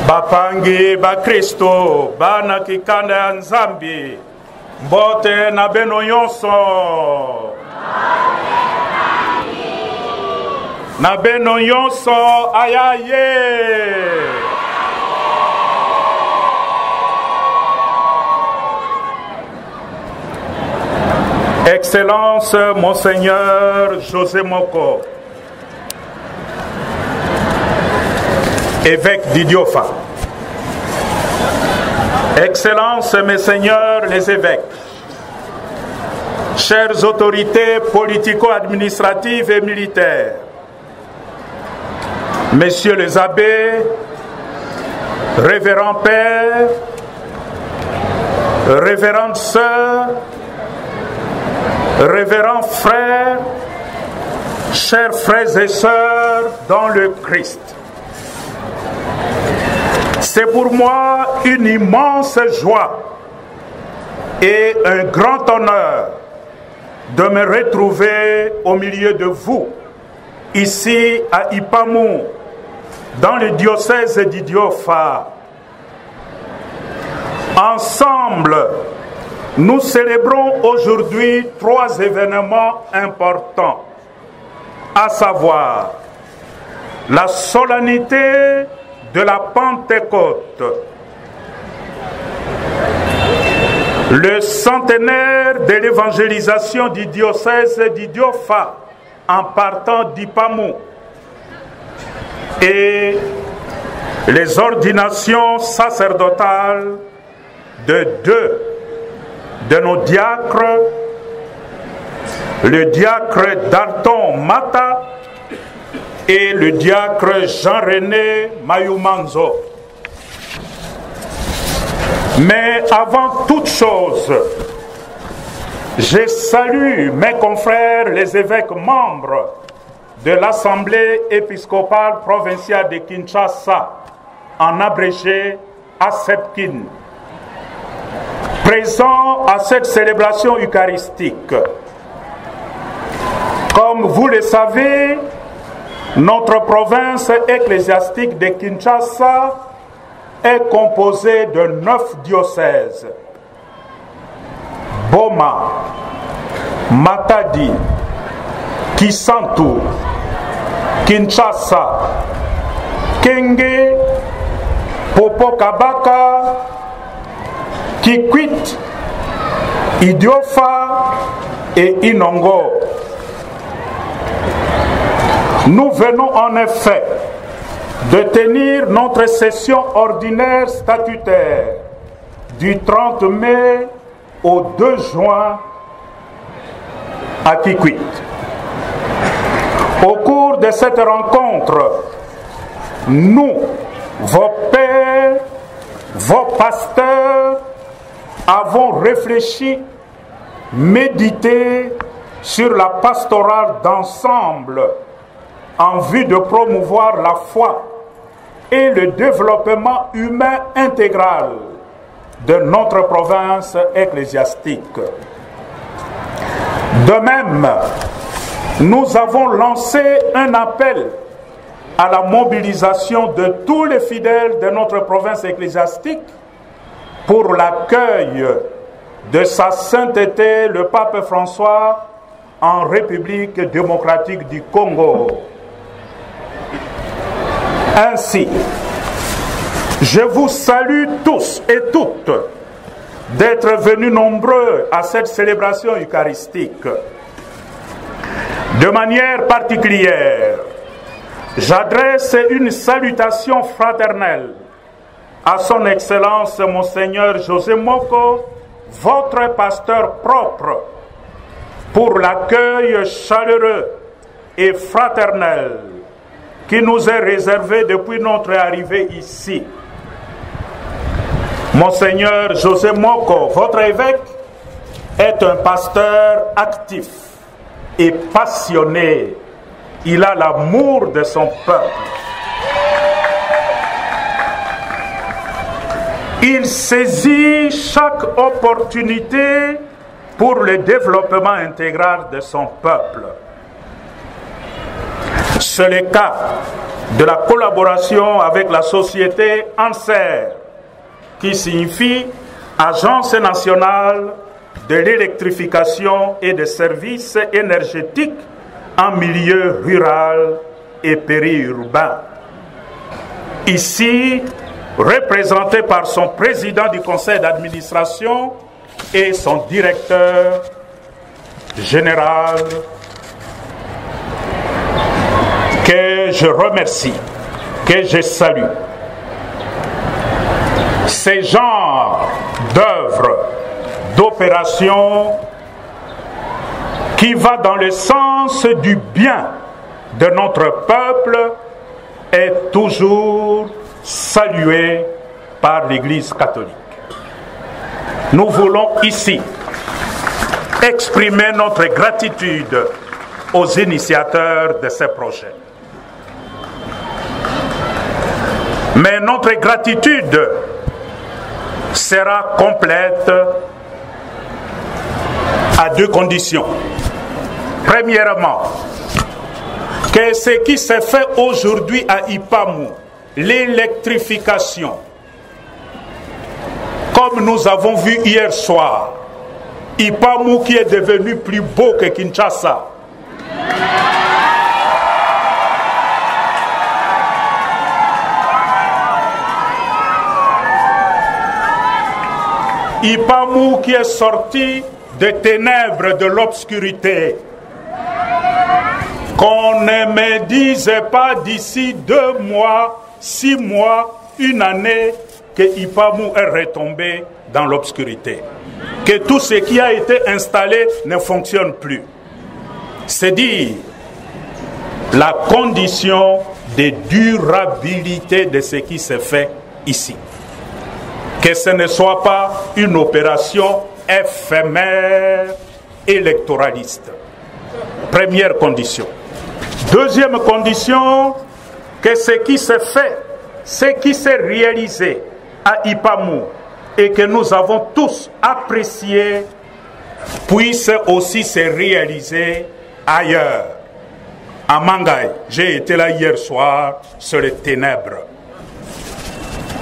Bapangi ba Kristo bana kikanda ya Nzambi mbote na beno yonso na beno yonso ayaye. Excellence Monseigneur José Moko, évêque d'Idiofa. Excellences, Messeigneurs les évêques, chères autorités politico-administratives et militaires, Messieurs les abbés, révérends pères, révérentes sœurs, révérends frères, chers frères et sœurs dans le Christ. C'est pour moi une immense joie et un grand honneur de me retrouver au milieu de vous, ici à Ipamou, dans le diocèse d'Idiofa. Ensemble, nous célébrons aujourd'hui 3 événements importants, à savoir la solennité de la Pentecôte, le centenaire de l'évangélisation du diocèse d'Idiofa en partant d'Ipamou et les ordinations sacerdotales de 2 de nos diacres, le diacre Dalton Mata et le diacre Jean-René Mayumanzo. Mais avant toute chose, je salue mes confrères les évêques membres de l'Assemblée épiscopale provinciale de Kinshasa, en abrégé ASEPKIN, présents à cette célébration eucharistique. Comme vous le savez, notre province ecclésiastique de Kinshasa est composée de 9 diocèses. Boma, Matadi, Kisantu, Kinshasa, Kenge, Popokabaka, Kikwit, Idiofa et Inongo. Nous venons en effet de tenir notre session ordinaire statutaire du 30 mai au 2 juin à Kikwit. Au cours de cette rencontre, nous, vos pères, vos pasteurs, avons réfléchi, médité sur la pastorale d'ensemble en vue de promouvoir la foi et le développement humain intégral de notre province ecclésiastique. De même, nous avons lancé un appel à la mobilisation de tous les fidèles de notre province ecclésiastique pour l'accueil de sa sainteté le pape François en République démocratique du Congo. Ainsi, je vous salue tous et toutes d'être venus nombreux à cette célébration eucharistique. De manière particulière, j'adresse une salutation fraternelle à son Excellence Monseigneur José Moko, votre pasteur propre, pour l'accueil chaleureux et fraternel qui nous est réservé depuis notre arrivée ici. Monseigneur José Moko, votre évêque, est un pasteur actif et passionné. Il a l'amour de son peuple. Il saisit chaque opportunité pour le développement intégral de son peuple. C'est le cas de la collaboration avec la société ANSER, qui signifie Agence nationale de l'électrification et des services énergétiques en milieu rural et périurbain. Ici, représenté par son président du conseil d'administration et son directeur général, que je remercie, que je salue. Ces genres d'œuvres, d'opérations qui va dans le sens du bien de notre peuple est toujours salué par l'Église catholique. Nous voulons ici exprimer notre gratitude aux initiateurs de ces projets. Mais notre gratitude sera complète à deux conditions. Premièrement, que ce qui s'est fait aujourd'hui à Ipamu, l'électrification, comme nous avons vu hier soir, Ipamu qui est devenu plus beau que Kinshasa, Ipamu qui est sorti des ténèbres de l'obscurité. Qu'on ne me dise pas d'ici 2 mois, 6 mois, 1 année, que Ipamu est retombé dans l'obscurité. Que tout ce qui a été installé ne fonctionne plus. C'est dire la condition de durabilité de ce qui se fait ici. Que ce ne soit pas une opération éphémère électoraliste. Première condition. Deuxième condition, que ce qui s'est fait, ce qui s'est réalisé à Ipamu et que nous avons tous apprécié, puisse aussi se réaliser ailleurs. À Mangaï, j'ai été là hier soir sur les ténèbres.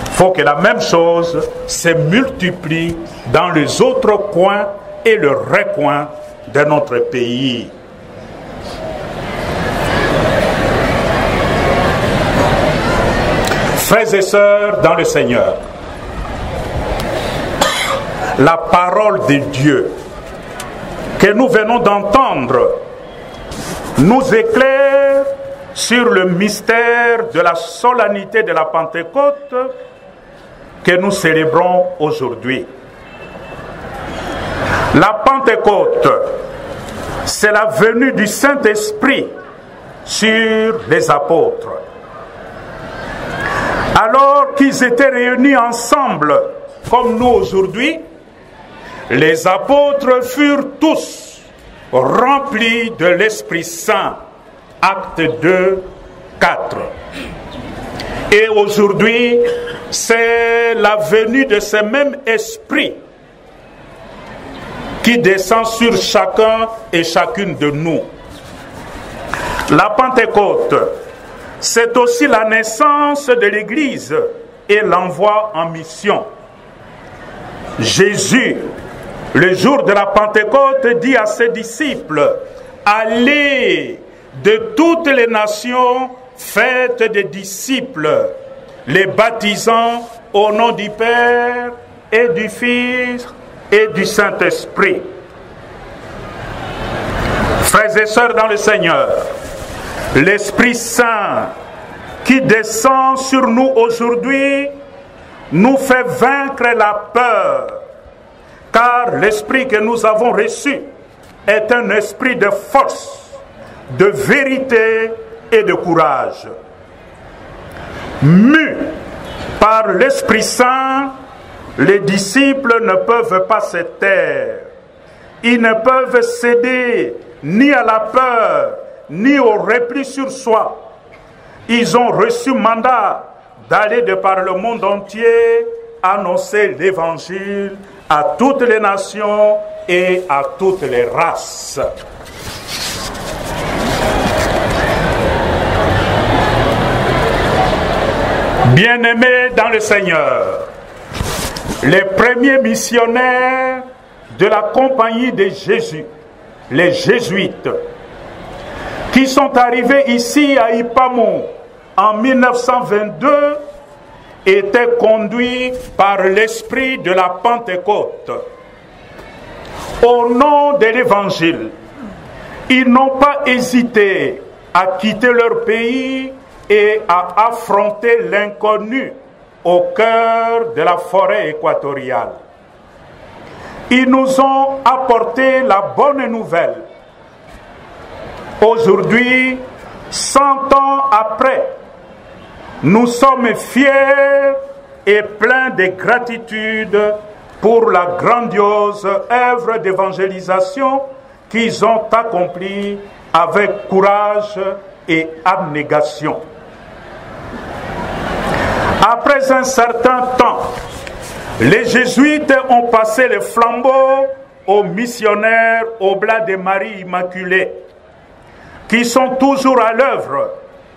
Il faut que la même chose se multiplie dans les autres coins et le recoin de notre pays. Frères et sœurs dans le Seigneur, la parole de Dieu que nous venons d'entendre nous éclaire sur le mystère de la solennité de la Pentecôte que nous célébrons aujourd'hui. La Pentecôte, c'est la venue du Saint-Esprit sur les apôtres. Alors qu'ils étaient réunis ensemble, comme nous aujourd'hui, les apôtres furent tous remplis de l'Esprit Saint. Acte 2, 4. Et aujourd'hui, c'est la venue de ce même esprit qui descend sur chacun et chacune de nous. La Pentecôte, c'est aussi la naissance de l'Église et l'envoi en mission. Jésus, le jour de la Pentecôte, dit à ses disciples, « Allez de toutes les nations faites des disciples, les baptisant au nom du Père et du Fils et du Saint-Esprit. Frères et sœurs dans le Seigneur, l'Esprit Saint qui descend sur nous aujourd'hui nous fait vaincre la peur, car l'esprit que nous avons reçu est un esprit de force, de vérité et de courage. Mus par l'Esprit Saint, les disciples ne peuvent pas se taire. Ils ne peuvent céder ni à la peur, ni au repli sur soi. Ils ont reçu mandat d'aller de par le monde entier annoncer l'Évangile à toutes les nations et à toutes les races. Bien-aimés dans le Seigneur, les premiers missionnaires de la compagnie de Jésus, les jésuites, qui sont arrivés ici à Ipamu en 1922, étaient conduits par l'esprit de la Pentecôte. Au nom de l'Évangile, ils n'ont pas hésité à quitter leur pays et à affronter l'inconnu au cœur de la forêt équatoriale. Ils nous ont apporté la bonne nouvelle. Aujourd'hui, 100 ans après, nous sommes fiers et pleins de gratitude pour la grandiose œuvre d'évangélisation qu'ils ont accomplie avec courage et abnégation. Après un certain temps, les jésuites ont passé le flambeau aux missionnaires Oblats de Marie Immaculée, qui sont toujours à l'œuvre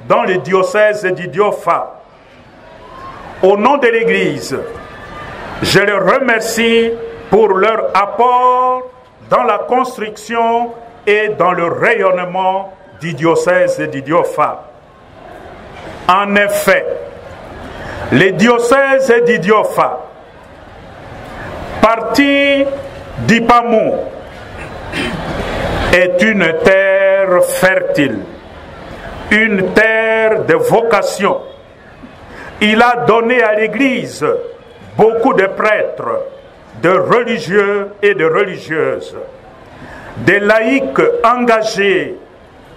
dans le diocèse d'Idiofa. Au nom de l'Église, je les remercie pour leur apport dans la construction et dans le rayonnement du diocèse d'Idiofa. En effet, le diocèse d'Idiofa, parti d'Ipamu, est une terre fertile, une terre de vocation. Il a donné à l'Église beaucoup de prêtres, de religieux et de religieuses, des laïcs engagés,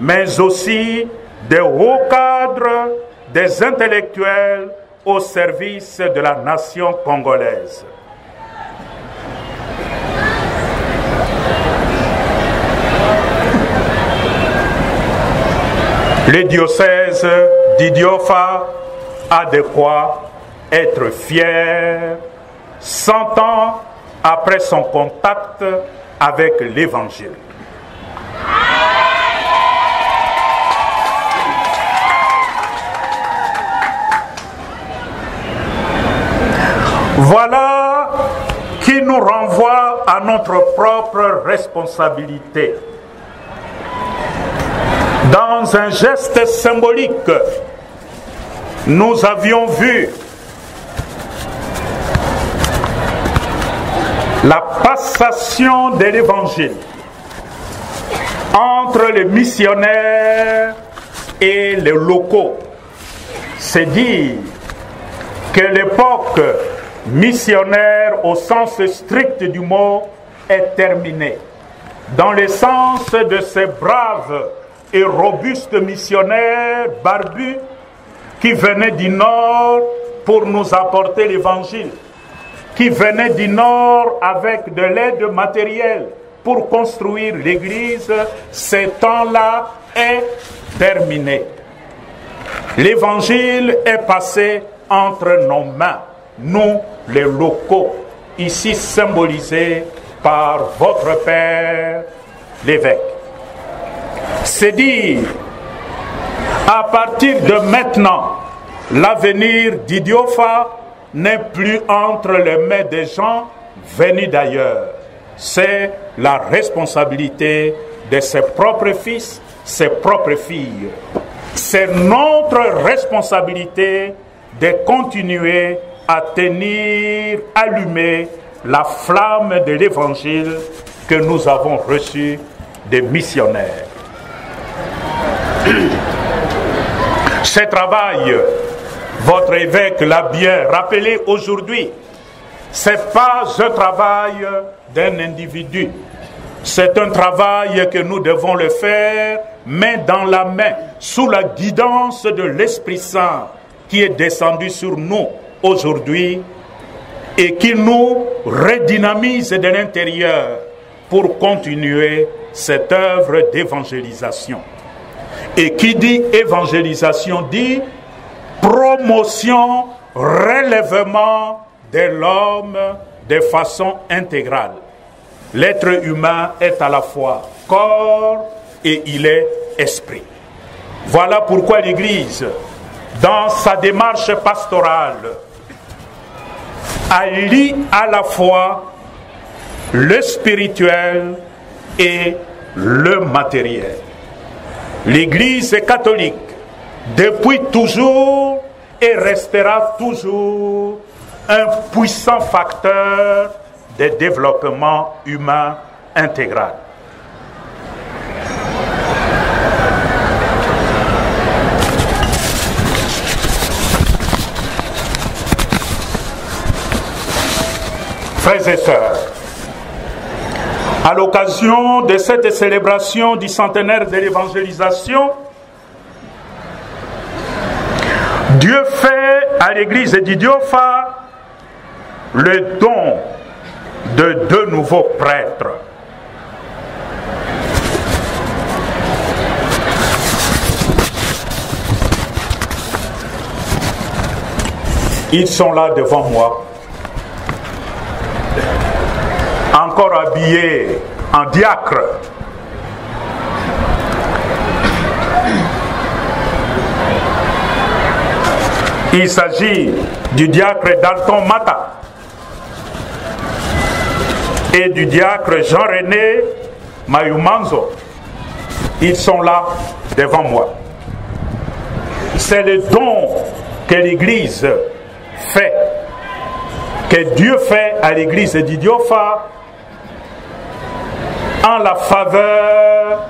mais aussi des hauts cadres, des intellectuels au service de la nation congolaise. Le diocèse d'Idiofa a de quoi être fier 100 ans après son contact avec l'Évangile. Voilà qui nous renvoie à notre propre responsabilité. Dans un geste symbolique, nous avions vu la passation de l'Évangile entre les missionnaires et les locaux. C'est dire que l'époque missionnaire au sens strict du mot est terminée. Dans le sens de ces braves et robustes missionnaires barbus qui venaient du nord pour nous apporter l'Évangile, qui venaient du nord avec de l'aide matérielle pour construire l'Église, ce temps-là est terminé. L'Évangile est passé entre nos mains, nous les locaux, ici symbolisés par votre Père, l'évêque. C'est dire, à partir de maintenant, l'avenir d'Idiofa n'est plus entre les mains des gens venus d'ailleurs. C'est la responsabilité de ses propres fils, ses propres filles. c'est notre responsabilité de continuer à tenir allumée la flamme de l'évangile que nous avons reçu des missionnaires. Ce travail, votre évêque l'a bien rappelé aujourd'hui, ce n'est pas un travail d'un individu. C'est un travail que nous devons le faire main dans la main, sous la guidance de l'Esprit Saint qui est descendu sur nous aujourd'hui et qui nous redynamise de l'intérieur pour continuer cette œuvre d'évangélisation. Et qui dit évangélisation dit promotion, relèvement de l'homme de façon intégrale. L'être humain est à la fois corps et il est esprit. Voilà pourquoi l'Église, dans sa démarche pastorale, allie à la fois le spirituel et le matériel. L'Église catholique, depuis toujours et restera toujours un puissant facteur de développement humain intégral. Frères et sœurs, à l'occasion de cette célébration du centenaire de l'évangélisation, Dieu fait à l'église d'Idiofa le don de 2 nouveaux prêtres. Ils sont là devant moi, encore habillés en diacre. Il s'agit du diacre Dalton Mata et du diacre Jean-René Mayumanzo. Ils sont là devant moi. C'est le don que l'Église fait, que Dieu fait à l'église d'Idiofa en la faveur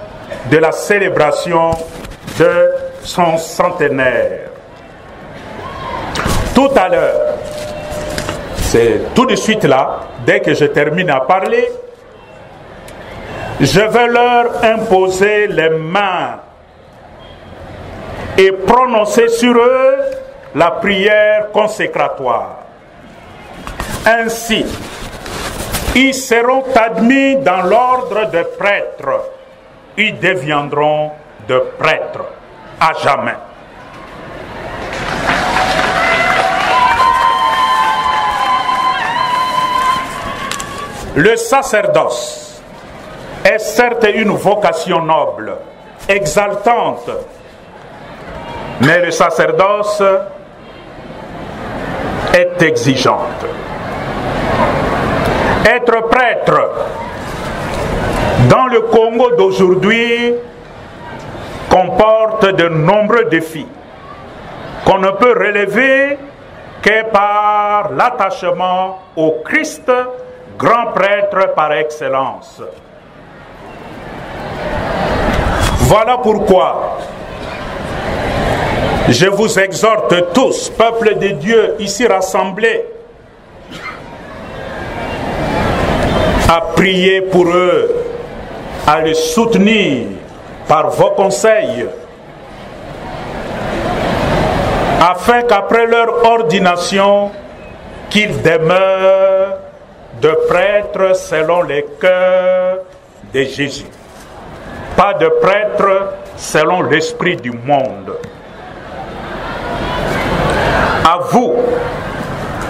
de la célébration de son centenaire. Tout à l'heure, c'est tout de suite là, dès que je termine à parler, je vais leur imposer les mains et prononcer sur eux la prière consécratoire. Ainsi, ils seront admis dans l'ordre des prêtres. Ils deviendront de prêtres à jamais. Le sacerdoce est certes une vocation noble, exaltante, mais le sacerdoce est exigeante. Être prêtre dans le Congo d'aujourd'hui comporte de nombreux défis qu'on ne peut relever que par l'attachement au Christ, grand prêtre par excellence. Voilà pourquoi je vous exhorte tous, peuple de Dieu ici rassemblés, à prier pour eux, à les soutenir par vos conseils, afin qu'après leur ordination, qu'ils demeurent de prêtres selon les cœurs de Jésus, pas de prêtres selon l'esprit du monde. À vous,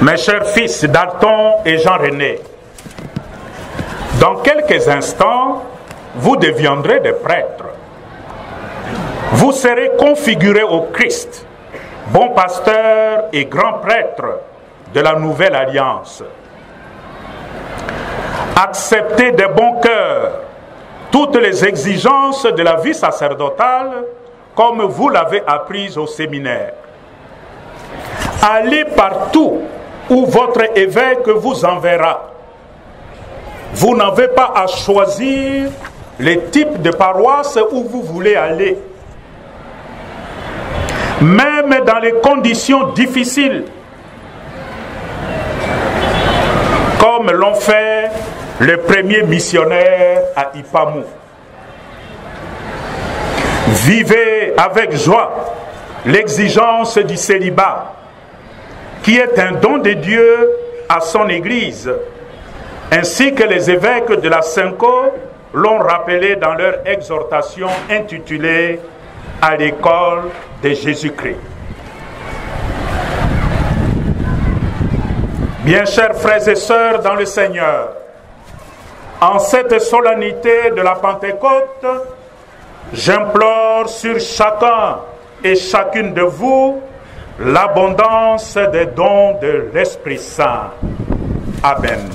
mes chers fils Dalton et Jean-René, dans quelques instants, vous deviendrez des prêtres. Vous serez configurés au Christ, bon pasteur et grand prêtre de la nouvelle alliance. Acceptez de bon cœur toutes les exigences de la vie sacerdotale comme vous l'avez apprise au séminaire. Allez partout où votre évêque vous enverra. Vous n'avez pas à choisir les types de paroisses où vous voulez aller. Même dans les conditions difficiles, comme l'ont fait les premiers missionnaires à Ipamou. Vivez avec joie l'exigence du célibat, qui est un don de Dieu à son Église, ainsi que les évêques de la Cinco l'ont rappelé dans leur exhortation intitulée « À l'école de Jésus-Christ ». Bien chers frères et sœurs dans le Seigneur, en cette solennité de la Pentecôte, j'implore sur chacun et chacune de vous l'abondance des dons de l'Esprit Saint. Amen.